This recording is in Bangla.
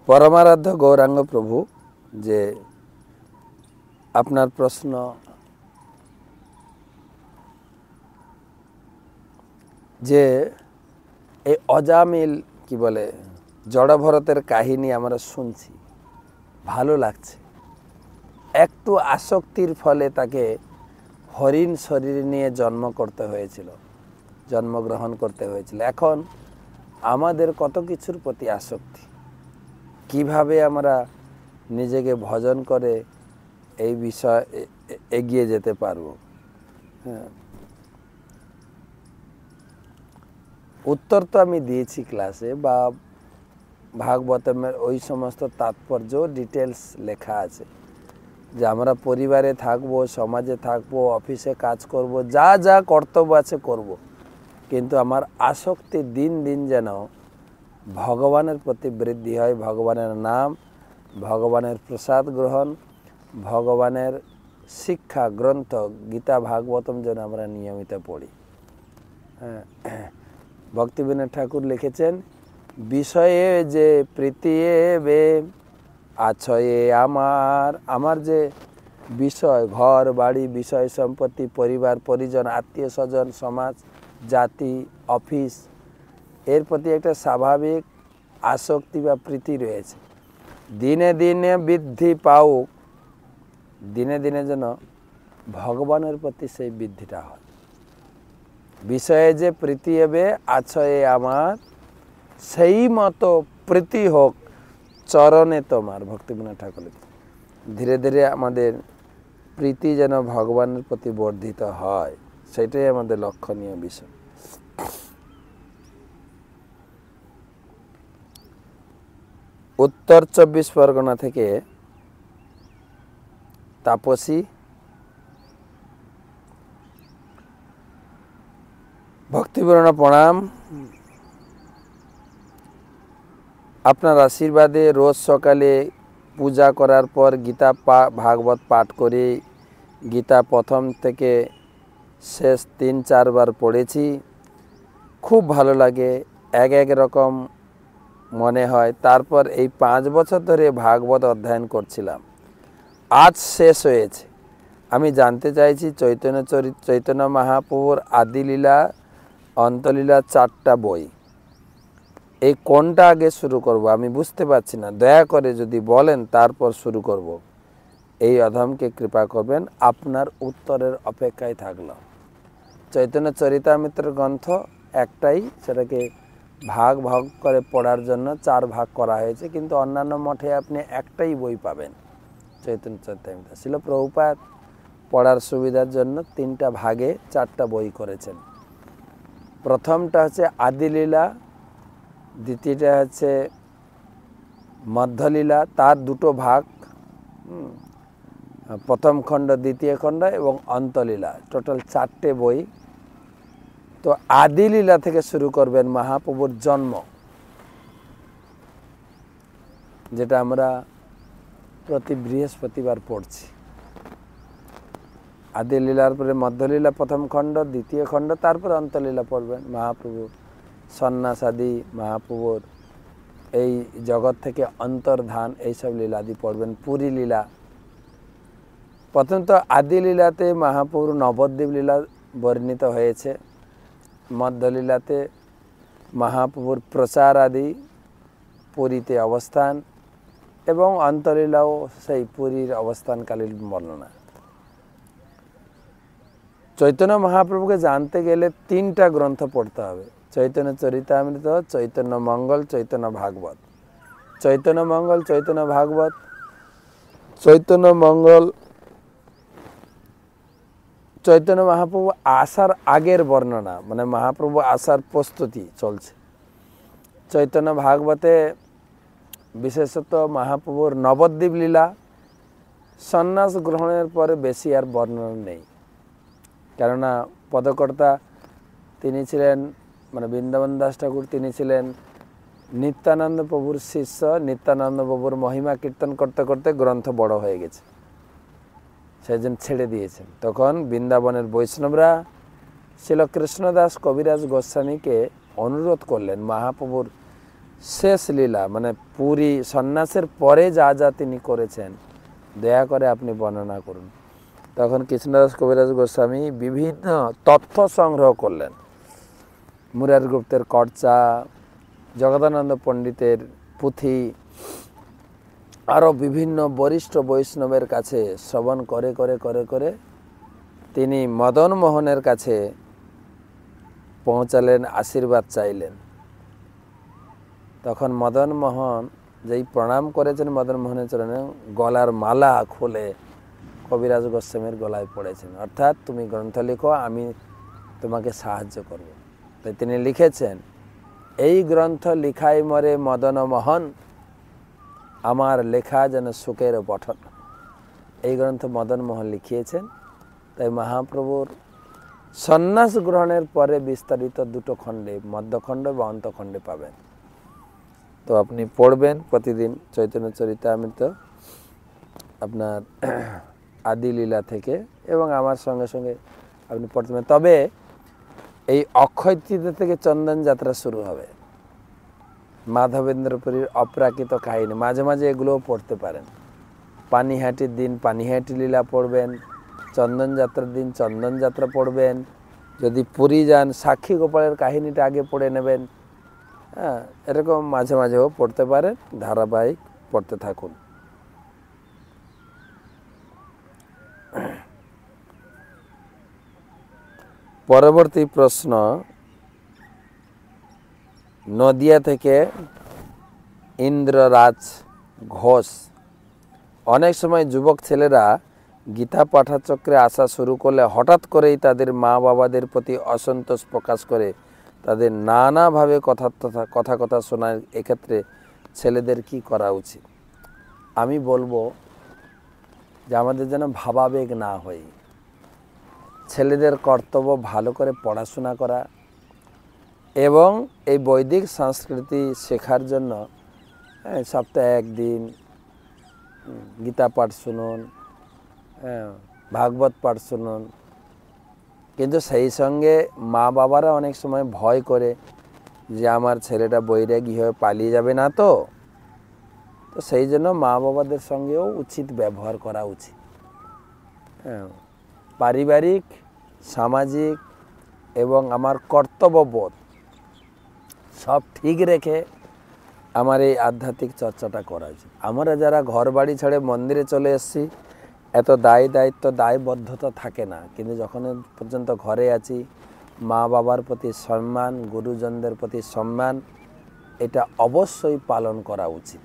परमाराध्य गौरांग प्रभु जे आपनार प्रश्न जे ए अजामिल कि बोले जड़ भरतेर काहिनी आमरा शुनছি भालो लागছে একটু आसक्तिर फले ताके हरिण शरीर निये जन्म करते हयेछिलो जन्मग्रहण करते हयेछिलो एखन आमादेर कत किछुर प्रति आसक्ति किभाबे आमरा निजेके भजन करे এই বিষয় এগিয়ে যেতে পারবো। उत्तर तो आमी दिएछि क्लासे बा भागवतमेर ओई समस्त तात्पर्य डिटेल्स लेखा आछे जे आमरा परिवारे थाकबो समाजे थाकबो अफिसे काज करबो जा जा कर्तव्य आछे करबो किन्तु आमार आसक्ति दिन दिन जेन भगवानेर प्रति बृद्धि हय भगवानेर नाम भगवानेर प्रसाद ग्रहण भगवानेर शिक्षा ग्रंथ गीता भागवतम जेन आमरा नियमित पढ़ी। भक्तिविनोद ठाकुर लिखेছেন বিষয়ে যে প্রীতি এবে আছয়ে আমার যে বিষয় ঘর বাড়ি বিষয় সম্পত্তি পরিবার পরিজন আত্মীয় স্বজন সমাজ জাতি অফিস এর প্রতি একটা স্বাভাবিক আসক্তি বা প্রীতি রয়েছে দিনে দিনে বৃদ্ধি পাউক दिने दिने जेन भगवानेर प्रति से बृद्धिटा हय विषये जे प्रीति एबे आछये आमार सेई मतो प्रीति होक चरणे तोमार भक्तिविनोद ठाकुर धीरे धीरे आमादेर प्रीति जेन भगवानेर प्रति वर्धित हय सेटाई आमादेर लक्षणीय विषय। उत्तर 24 परगना थेके तापसी भक्तिपूर्ण प्रणाम आपनार आशीर्वादे रोज सकाले पूजा करार पर गीता भागवत पाठ करे गीता प्रथम थेके शेष 3-4 बार पढ़ेছি खूब भालो लागे एक एक रकम मने हय तारपर এই 5 বছর ধরে भागवत अध्ययन करছিলাম आज शेष হয়েছে আমি জানতে চাইছি চৈতন্য মহাপ্রভুর আদিলীলা অন্তলীলা 4টা বই এই কোনটা আগে শুরু করব আমি বুঝতে পারছি না দয়া করে যদি বলেন তারপর শুরু করব এই অধমকে কৃপা করবেন আপনার উত্তরের অপেক্ষায় থাকলাম। চৈতন্য চরিতামৃত গ্রন্থ একটাই সেটাকে ভাগ ভাগ করে পড়ার জন্য 4 ভাগ করা হয়েছে কিন্তু অন্যান্য মঠে আপনি একটাই বই পাবেন चैतन्य चरितामृत शिल प्रभुपाद पढ़ार सुविधार जन्य 3टा भागे 4टा बई करेছেন प्रथमटा हच्छे आदिलीला द्वितीयटा हच्छे मध्यलीला तार दुटो भाग प्रथम खंड द्वितीय खंड एवं अंतलीला टोटाल 4टे बई तो आदिलीला थेके शुरू करबेन महाप्रभुर जन्म जेटा आमरा प्रति बृहस्पतिवार पढ़ছি आदि लीलार पर मध्यलीला प्रथम खंड द्वितीय खंड तारपर अंतलीला पढ़बेन महाप्रभु सन्यास आदि महाप्रभुर এই जगत থেকে अंतर्धान এই सब लीला आदि पढ़बेन पुरी लीला प्रथम तो आदि लीलाते महाप्रभुर नवद्वीप लीला वर्णित হয়েছে मध्यलीलाते महाप्रभुर प्रचार आदि पुरीते अवस्थान एवं अंतलीलाओ से पुरीर अवस्थानकालीन वर्णना। चैतन्य महाप्रभु के जानते गेले 3टा ग्रंथ पढ़ते हबे चैतन्य चरितामृत चैतन्य मंगल चैतन्य भागवत चैतन्य मंगल चैतन्य भागवत चैतन्य मंगल चैतन्य महाप्रभु आसार आगेर वर्णना माने महाप्रभु आसार प्रस्तुति चलছে चैतन्य भागवते विशेषत महाप्रभुर नवद्वीप लीला सन्यास ग्रहणेर पर बेशी आर वर्णना नहीं कारण पदकर्ता तिनी छिलेन माने बृंदावन दास ठाकुर तिनी छिलेन नित्यानंद प्रभुर शिष्य नित्यानंद प्रभुर महिमा कीर्तन करते करते ग्रंथ बड़ हो गेছে সেজন্য ছেড়ে দিয়েছেন তখন বৃন্দাবনের বৈষ্ণবরা শিল কৃষ্ণদাস কবিরাজ গোস্বামীকে অনুরোধ করলেন महाप्रभुर শেষ লীলা মানে পুরী সন্ন্যাসের পরে যা যা তিনি করেছেন দয়া করে আপনি বর্ণনা করুন। তখন কৃষ্ণদাস কবিরাজ গোস্বামী বিভিন্ন তথ্য সংগ্রহ করলেন। মুরারি গুপ্তের কর্চা, জগদানন্দ পণ্ডিতের পুঁথি, আরও বিভিন্ন বরিষ্ঠ বৈষ্ণবের কাছে শ্রবণ করে করে করে করে তিনি মদন মোহনের কাছে পৌঁছালেন, আশীর্বাদ চাইলেন। তখন মদন মোহন যেই প্রণাম করেছেন মদন মোহনের চরণে, গলার মালা খুলে কবিরাজ গোস্বামীর গলায় পড়েছেন, অর্থাৎ তুমি গ্রন্থ লিখো, আমি তোমাকে সাহায্য করব। তাই তিনি লিখেছেন, এই গ্রন্থ লিখাই মরে মদন মোহন, আমার লেখা যেন সুখের পঠন। এই গ্রন্থ মদন মোহন লিখিয়েছেন। তাই মহাপ্রভুর সন্ন্যাস গ্রহণের পরে বিস্তারিত দুটো খণ্ডে, মধ্যখণ্ড বা অন্তখণ্ডে পাবেন। তো আপনি পড়বেন প্রতিদিন চৈতন্য চরিতামৃত আপনার আদি লীলা থেকে, এবং আমার সঙ্গে সঙ্গে আপনি পড়তে পারেন। তবে এই অক্ষয় তৃতীয়া থেকে চন্দন যাত্রা শুরু হবে, মাধবেন্দ্রপুরীর অপ্রাকৃত কাহিনী, মাঝে মাঝে এগুলোও পড়তে পারেন। পানিহাটির দিন পানিহাটি লীলা পড়বেন, চন্দন যাত্রার দিন চন্দন যাত্রা পড়বেন। যদি পুরী যান সাক্ষী গোপালের কাহিনীটা আগে পড়ে নেবেন। হ্যাঁ, এরকম মাঝে মাঝেও পড়তে পারেন, ধারাবাহিক পড়তে থাকুন। পরবর্তী প্রশ্ন নদিয়া থেকে ইন্দ্ররাজ ঘোষ। অনেক সময় যুবক ছেলেরা গীতা পাঠচক্রে আসা শুরু করলে হঠাৎ করেই তাদের মা বাবাদের প্রতি অসন্তোষ প্রকাশ করে তাদের নানাভাবে কথা শোনায়। এক্ষেত্রে ছেলেদের কি করা উচিত? আমি বলবো যে আমাদের যেন ভাবাবেগ না হয়। ছেলেদের কর্তব্য ভালো করে পড়াশোনা করা এবং এই বৈদিক সংস্কৃতি শেখার জন্য সপ্তাহে একদিন গীতা পাঠ শুনুন, ভাগবত পাঠ শুনুন। কিন্তু সেই সঙ্গে মা বাবারা অনেক সময় ভয় করে যে আমার ছেলেটা বৈরাগী হয়ে পালিয়ে যাবে না তো সেই জন্য মা বাবাদের সঙ্গেও উচিত ব্যবহার করা উচিত। পারিবারিক, সামাজিক এবং আমার কর্তব্যবোধ সব ঠিক রেখে আমার এই আধ্যাত্মিক চর্চাটা করা উচিত। আমরা যারা ঘর বাড়ি ছেড়ে মন্দিরে চলে এসেছি, এত দায়িত্ব দায়বদ্ধতা থাকে না, কিন্তু যখন পর্যন্ত ঘরে আছি মা বাবার প্রতি সম্মান, গুরুজনদের প্রতি সম্মান, এটা অবশ্যই পালন করা উচিত।